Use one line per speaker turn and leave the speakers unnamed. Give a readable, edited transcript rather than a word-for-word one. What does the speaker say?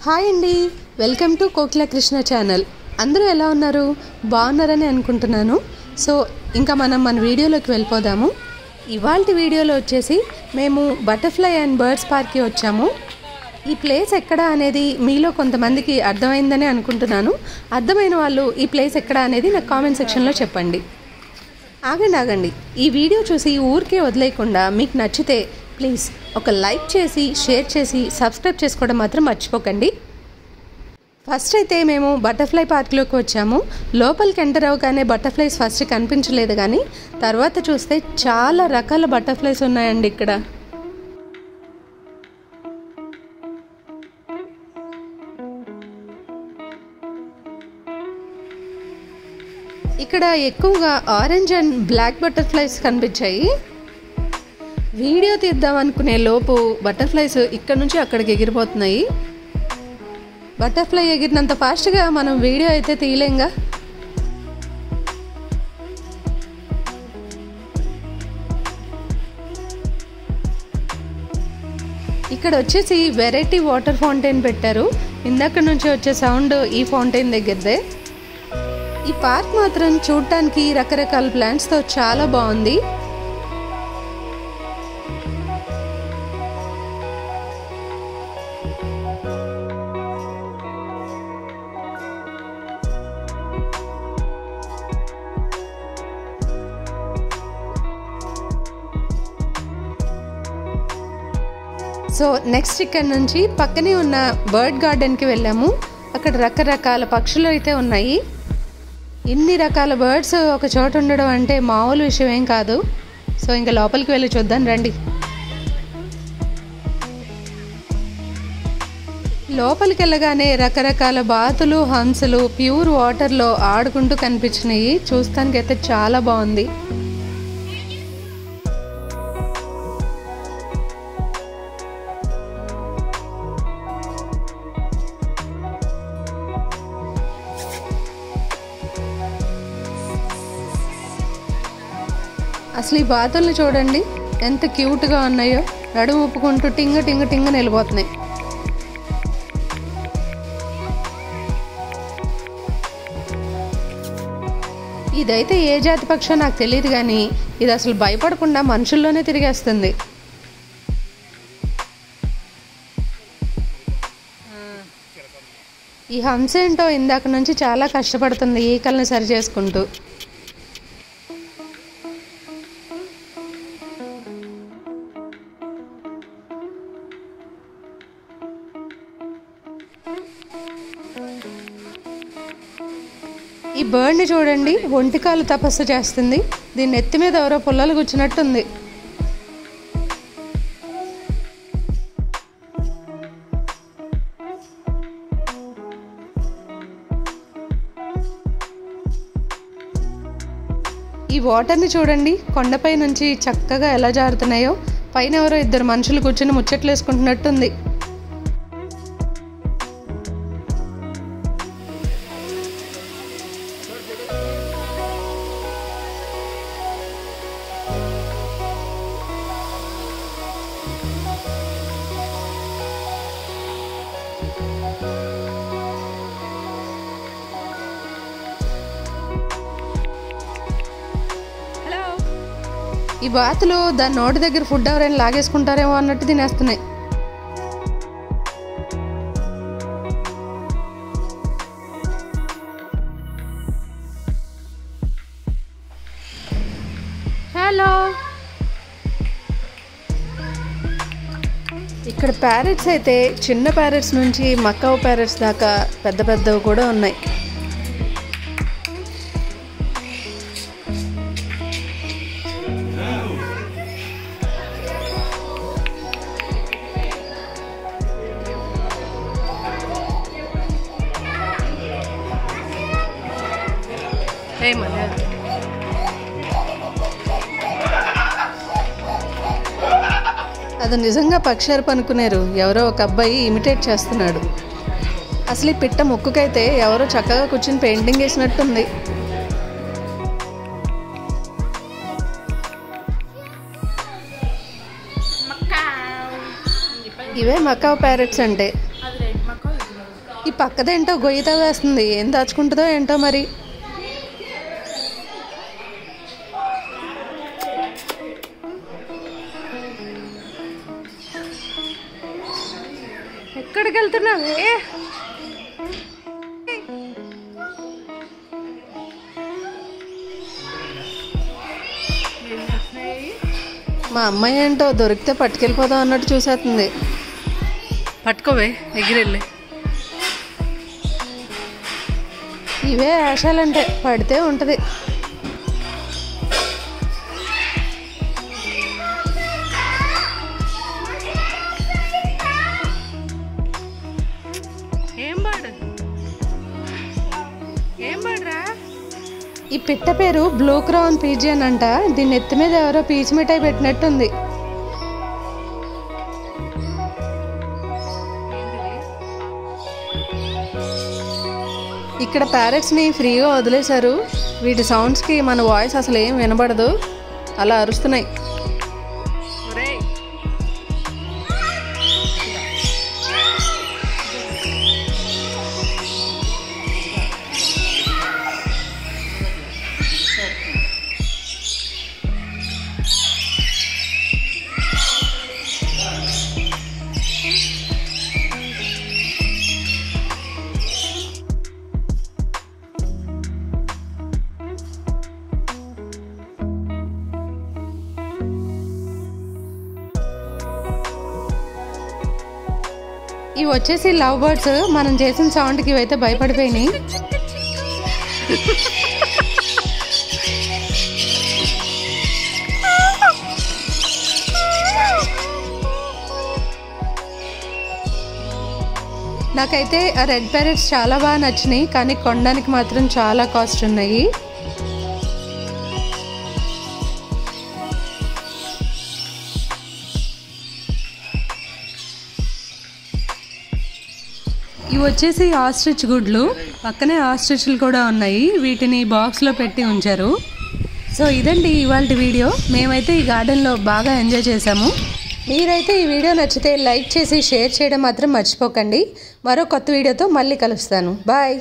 Hi అండి, welcome to Kokila Krishna channel. అందరూ ఎలా ఉన్నారు? బాగున్నారని అనుకుంటున్నాను. సో ఇంకా మనం మన వీడియోలోకి వెళ్ళిపోదాము. ఇవాల్టి వీడియోలో వచ్చేసి మేము బటర్ఫ్లై అండ్ బర్డ్స్ పార్క్కి వచ్చాము. ఈ ప్లేస్ ఎక్కడ అనేది మీలో కొంతమందికి అర్థమైందని అనుకుంటున్నాను. అర్థమైన వాళ్ళు ఈ ప్లేస్ ఎక్కడ అనేది నాకు కామెంట్ సెక్షన్లో చెప్పండి. ఆగండి, ఈ వీడియో చూసి ఊరికే వదిలేయకుండా మీకు నచ్చితే ప్లీజ్ ఒక లైక్ చేసి, షేర్ చేసి, సబ్స్క్రైబ్ చేసుకోవడం మాత్రం మర్చిపోకండి. ఫస్ట్ అయితే మేము బటర్ఫ్లై పార్క్లోకి వచ్చాము. లోపలికి ఎంటర్ అవ్వగానే బటర్ఫ్లైస్ ఫస్ట్ కనిపించలేదు, కానీ తర్వాత చూస్తే చాలా రకాల బటర్ఫ్లైస్ ఉన్నాయండి ఇక్కడ. ఇక్కడ ఎక్కువగా ఆరెంజ్ అండ్ బ్లాక్ బటర్ఫ్లైస్ కనిపించాయి. వీడియో తీద్దాం అనుకునే లోపు బటర్ఫ్లైస్ ఇక్కడ నుంచి అక్కడికి ఎగిరిపోతున్నాయి. బటర్ఫ్లై ఎగిరినంత ఫాస్ట్గా మనం వీడియో అయితే తీయలేంగా. ఇక్కడ వచ్చేసి వెరైటీ వాటర్ ఫౌంటైన్ పెట్టారు. ఇందాక నుంచి వచ్చే సౌండ్ ఈ ఫౌంటైన్ దగ్గరదే. ఈ పార్క్ మాత్రం చూడటానికి రకరకాల ప్లాంట్స్తో చాలా బాగుంది. సో నెక్స్ట్ ఇక్కడ నుంచి పక్కనే ఉన్న బర్డ్ గార్డెన్కి వెళ్ళాము. అక్కడ రకరకాల పక్షులు అయితే ఉన్నాయి. ఇన్ని రకాల బర్డ్స్ ఒక చోట ఉండడం అంటే మామూలు విషయం ఏం కాదు. సో ఇంకా లోపలికి వెళ్ళి చూద్దాం రండి. లోపలికి వెళ్ళగానే రకరకాల బాతులు, హంసలు ప్యూర్ వాటర్లో ఆడుకుంటూ కనిపించినాయి. చూస్తానికైతే చాలా బాగుంది. అసలు ఈ బాతుల్ని చూడండి ఎంత క్యూట్గా ఉన్నాయో. నడుము ఊపుకుంటూ టింగ టింగ టింగ నిలిపోతున్నాయి. ఇదైతే ఏ జాతి పక్షో నాకు తెలియదు, కానీ ఇది అసలు భయపడకుండా మనుషుల్లోనే తిరిగేస్తుంది. ఈ హంస ఏంటో ఇందాక నుంచి చాలా కష్టపడుతుంది ఈకల్ని సరి చేసుకుంటూ. ఈ బర్డ్ని చూడండి, ఒంటికాలు తపస్సు చేస్తుంది. దీన్ని ఎత్తి మీద ఎవరో పుల్లలు కూర్చున్నట్టుంది. ఈ వాటర్ని చూడండి, కొండపై నుంచి చక్కగా ఎలా జారుతున్నాయో. పైన ఎవరో ఇద్దరు మనుషులు కూర్చుని ముచ్చట్లు వేసుకుంటున్నట్టుంది. ఈ బాతులు దాని నోటి దగ్గర ఫుడ్ ఎవరైనా లాగేసుకుంటారేమో అన్నట్టు తినేస్తున్నాయి. హలో, ఇక్కడ ప్యారెట్స్ అయితే చిన్న ప్యారెట్స్ నుంచి మకావ్ ప్యారెట్స్ దాకా పెద్ద పెద్దవి కూడా ఉన్నాయి. అది నిజంగా పక్షి అనుకున్నారు. ఎవరో ఒక అబ్బాయి ఇమిటేట్ చేస్తున్నాడు. అసలు ఈ పిట్ట ముక్కుకైతే ఎవరో చక్కగా కూర్చుని పెయింటింగ్ వేసినట్టుంది. ఇవే మకావ్ ప్యారెట్స్ అంటే. ఈ పక్కదేంటో గొయ్యితో వేస్తుంది, ఏం దాచుకుంటుందో ఏంటో మరి. ఎక్కడికి వెళ్తున్నావే? మా అమ్మాయి ఏంటో దొరికితే పట్టుకెళ్ళిపోదాం అన్నట్టు చూసేస్తుంది. పట్టుకోవే, ఎగిరెళ్ళి. ఇవే ఆశాలంటే, పడితే ఉంటుంది. ఈ పిట్ట పేరు బ్లూ క్రౌన్ పీజియన్ అంట. దీని ఎత్తి మీద ఎవరో పీచు మిఠాయి పెట్టినట్టుంది. ఇక్కడ ప్యారెట్స్ని ఫ్రీగా వదిలేశారు. వీటి సౌండ్స్కి మన వాయిస్ అసలు ఏం వినబడదు, అలా అరుస్తున్నాయి. ఇవి వచ్చేసి లవ్ బర్డ్స్. మనం చేసిన సౌండ్కి ఇవైతే భయపడిపోయినాయి. నాకైతే ఆ రెడ్ ప్యారెట్స్ చాలా బాగా నచ్చినాయి, కానీ కొనడానికి మాత్రం చాలా కాస్ట్ ఉన్నాయి. ఇవి వచ్చేసి ఆస్ట్రిచ్ గుడ్లు. పక్కనే ఆస్ట్రిచ్లు కూడా ఉన్నాయి. వీటిని బాక్స్లో పెట్టి ఉంచారు. సో ఇదండి ఇవాళ వీడియో. మేమైతే ఈ గార్డెన్లో బాగా ఎంజాయ్ చేసాము. మీరైతే ఈ వీడియో నచ్చితే లైక్ చేసి షేర్ చేయడం మాత్రం మర్చిపోకండి. మరో కొత్త వీడియోతో మళ్ళీ కలుస్తాను. బాయ్.